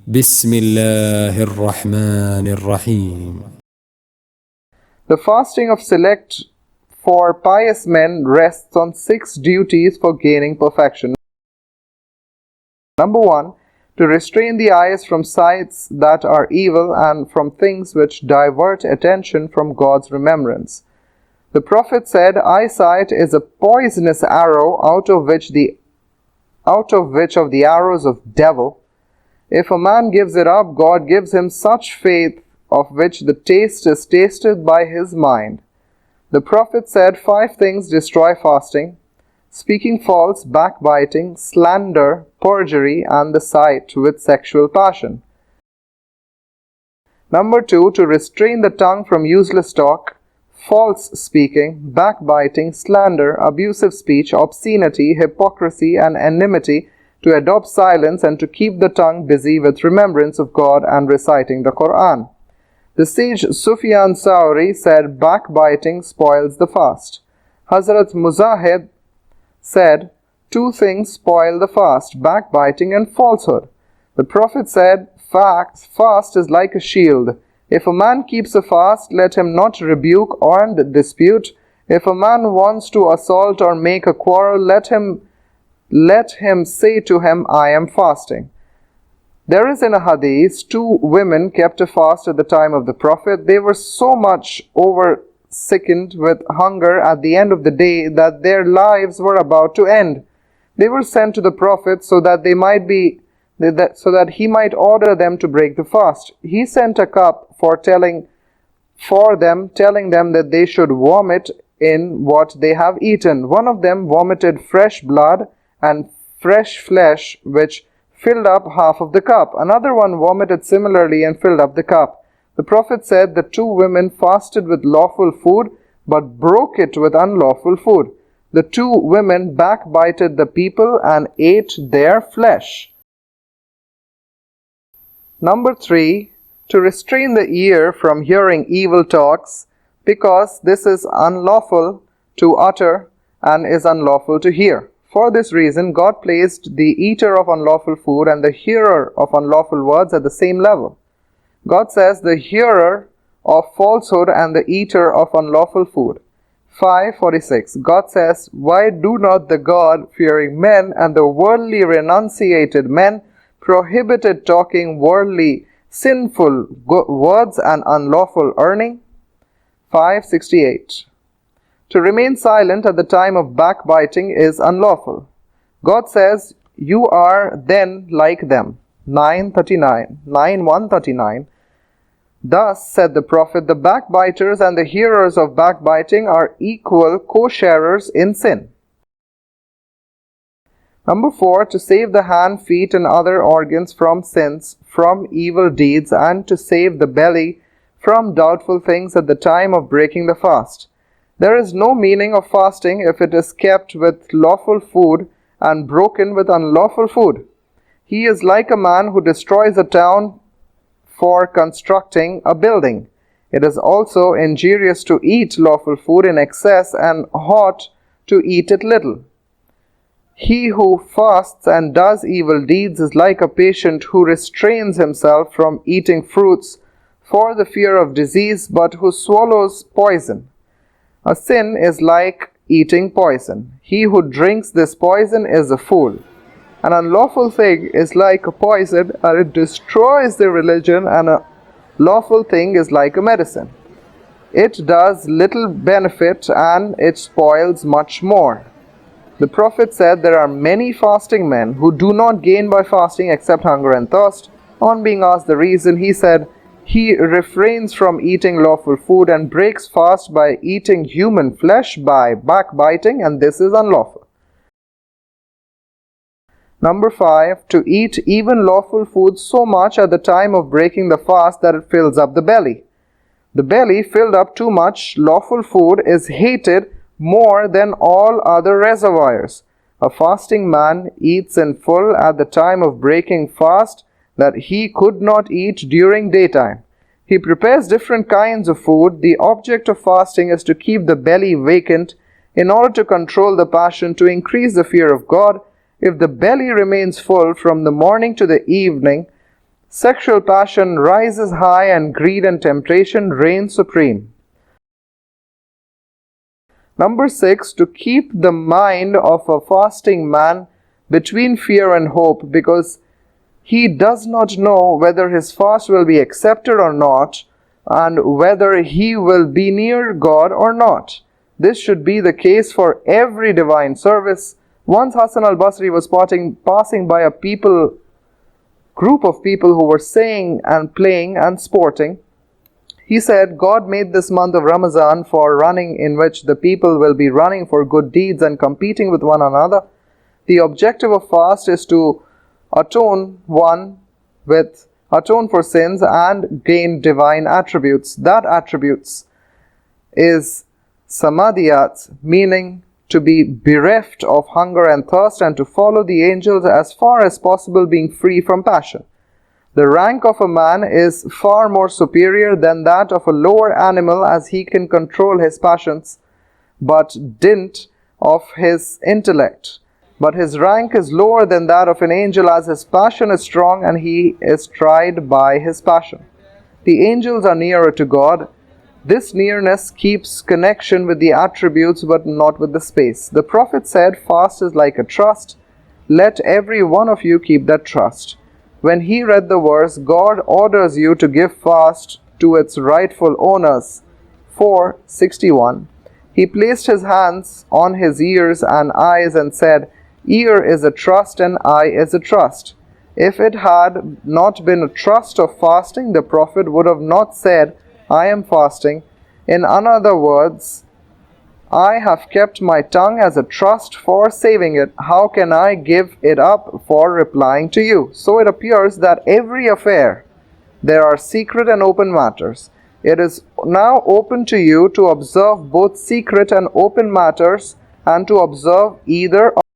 بسم الله الرحمن الرحيم. The fasting of select for pious men rests on 6 duties for gaining perfection. Number 1, to restrain the eyes from sights that are evil and from things which divert attention from God's remembrance. The Prophet said, eyesight is a poisonous arrow out of which of the arrows of devil. If a man gives it up, God gives him such faith of which the taste is tasted by his mind. The Prophet said, 5 things destroy fasting: speaking false, backbiting, slander, perjury, and the sight with sexual passion. Number 2, to restrain the tongue from useless talk, false speaking, backbiting, slander, abusive speech, obscenity, hypocrisy, and enmity, to adopt silence and to keep the tongue busy with remembrance of God and reciting the Quran. The sage Sufyan Sauri said, backbiting spoils the fast. Hazrat Mujahid said, 2 things spoil the fast: backbiting and falsehood. The Prophet said, fast is like a shield. If a man keeps a fast, let him not rebuke or dispute. If a man wants to assault or make a quarrel, let him say to him, I am fasting. There is in a hadith, 2 women kept a fast at the time of the Prophet. They were so much sickened with hunger at the end of the day that their lives were about to end. They were sent to the Prophet so that he might order them to break the fast. He sent a cup telling them that they should vomit in what they have eaten. One of them vomited fresh blood and fresh flesh, which filled up half of the cup. Another one vomited similarly and filled up the cup. The Prophet said, the 2 women fasted with lawful food, but broke it with unlawful food. The 2 women backbited the people and ate their flesh. Number 3, to restrain the ear from hearing evil talks, because this is unlawful to utter and is unlawful to hear. For this reason, God placed the eater of unlawful food and the hearer of unlawful words at the same level. God says, the hearer of falsehood and the eater of unlawful food. 5:46. God says, why do not the God-fearing men and the worldly renunciated men prohibited talking worldly, sinful words and unlawful earning? 5:68. To remain silent at the time of backbiting is unlawful. God says, you are then like them. 9:139. Thus said the Prophet, the backbiters and the hearers of backbiting are equal co-sharers in sin. Number 4, to save the hand, feet, and other organs from sins, from evil deeds, and to save the belly from doubtful things at the time of breaking the fast. There is no meaning of fasting if it is kept with lawful food and broken with unlawful food. He is like a man who destroys a town for constructing a building. It is also injurious to eat lawful food in excess and hot to eat it little. He who fasts and does evil deeds is like a patient who restrains himself from eating fruits for the fear of disease, but who swallows poison. A sin is like eating poison. He who drinks this poison is a fool. An unlawful thing is like a poison, and it destroys the religion, and a lawful thing is like a medicine. It does little benefit, and it spoils much more. The Prophet said, there are many fasting men who do not gain by fasting except hunger and thirst. On being asked the reason, he said, he refrains from eating lawful food and breaks fast by eating human flesh by backbiting, and this is unlawful. Number 5, to eat even lawful food so much at the time of breaking the fast that it fills up the belly. The belly filled up too much lawful food is hated more than all other reservoirs. A fasting man eats in full at the time of breaking fast that he could not eat during daytime. He prepares different kinds of food. The object of fasting is to keep the belly vacant in order to control the passion, to increase the fear of God. If the belly remains full from the morning to the evening, Sexual passion rises high and greed and temptation reign supreme. Number 6, to keep the mind of a fasting man between fear and hope, because he does not know whether his fast will be accepted or not, and whether he will be near God or not. This should be the case for every divine service. Once Hassan al-Basri was passing by a group of people who were saying and playing and sporting. He said, God made this month of Ramadan for running, in which the people will be running for good deeds and competing with one another. The objective of fast is to atone for sins and gain divine attributes. That attributes is samadhiyat, meaning to be bereft of hunger and thirst, and to follow the angels as far as possible, being free from passion. The rank of a man is far more superior than that of a lower animal, as he can control his passions but dint of his intellect. But his rank is lower than that of an angel, as his passion is strong and he is tried by his passion. The angels are nearer to God. This nearness keeps connection with the attributes but not with the space. The Prophet said, fast is like a trust. Let every one of you keep that trust. When he read the verse, God orders you to give fast to its rightful owners, 4:61, he placed his hands on his ears and eyes and said, ear is a trust and eye is a trust. If it had not been a trust of fasting, the Prophet would have not said, I am fasting. In other words, I have kept my tongue as a trust for saving it. How can I give it up for replying to you? So it appears that every affair, there are secret and open matters. It is now open to you to observe both secret and open matters, and to observe either